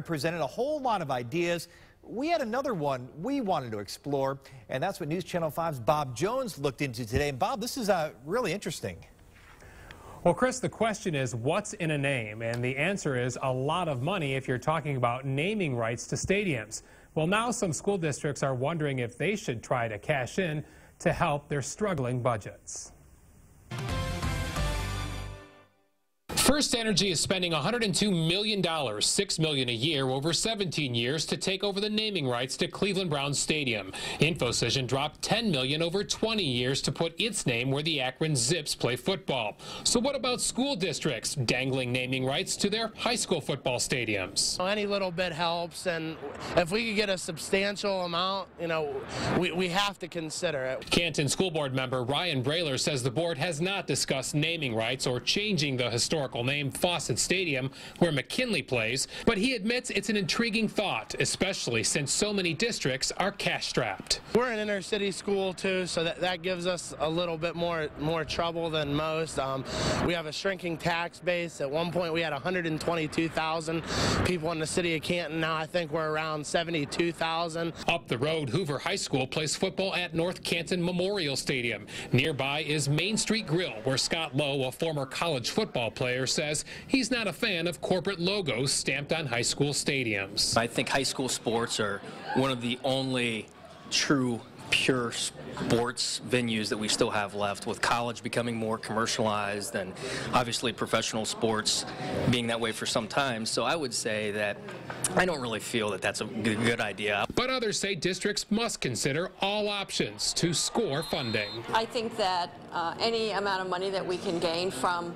Presented a whole lot of ideas. We had another one we wanted to explore, and that's what News Channel 5's Bob Jones looked into today. And Bob, this is really interesting. Well, Chris, the question is, what's in a name? And the answer is a lot of money if you're talking about naming rights to stadiums. Well, now some school districts are wondering if they should try to cash in to help their struggling budgets. FirstEnergy is spending $102 million, $6 million a year over 17 years to take over the naming rights to Cleveland Browns Stadium. Infocision dropped $10 million over 20 years to put its name where the Akron Zips play football. So what about school districts dangling naming rights to their high school football stadiums? Any little bit helps, and if we could get a substantial amount, we have to consider it. Canton School Board member Ryan Brayler says the board has not discussed naming rights or changing the historical name Fawcett Stadium, where McKinley plays, but he admits it's an intriguing thought, especially since so many districts are cash-strapped. We're an inner-city school, too, so that gives us a little bit more trouble than most. We have a shrinking tax base. At one point, we had 122,000 people in the city of Canton. Now I think we're around 72,000. Up the road, Hoover High School plays football at North Canton Memorial Stadium. Nearby is Main Street Grill, where Scott Lowe, a former college football player, says he's not a fan of corporate logos stamped on high school stadiums. I think high school sports are one of the only true pure sports venues that we still have left, with college becoming more commercialized and obviously professional sports being that way for some time. So I would say that I don't really feel that that's a good idea. But others say districts must consider all options to score funding. I think that any amount of money that we can gain from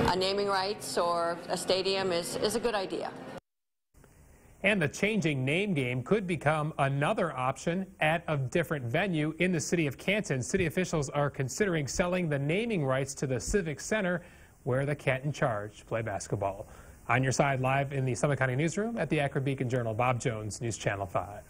a naming rights or a stadium is a good idea. And the changing name game could become another option at a different venue in the city of Canton. City officials are considering selling the naming rights to the Civic Center, where the Canton Charge play basketball. On your side, live in the Summit County Newsroom at the Akron Beacon Journal, Bob Jones, News Channel 5.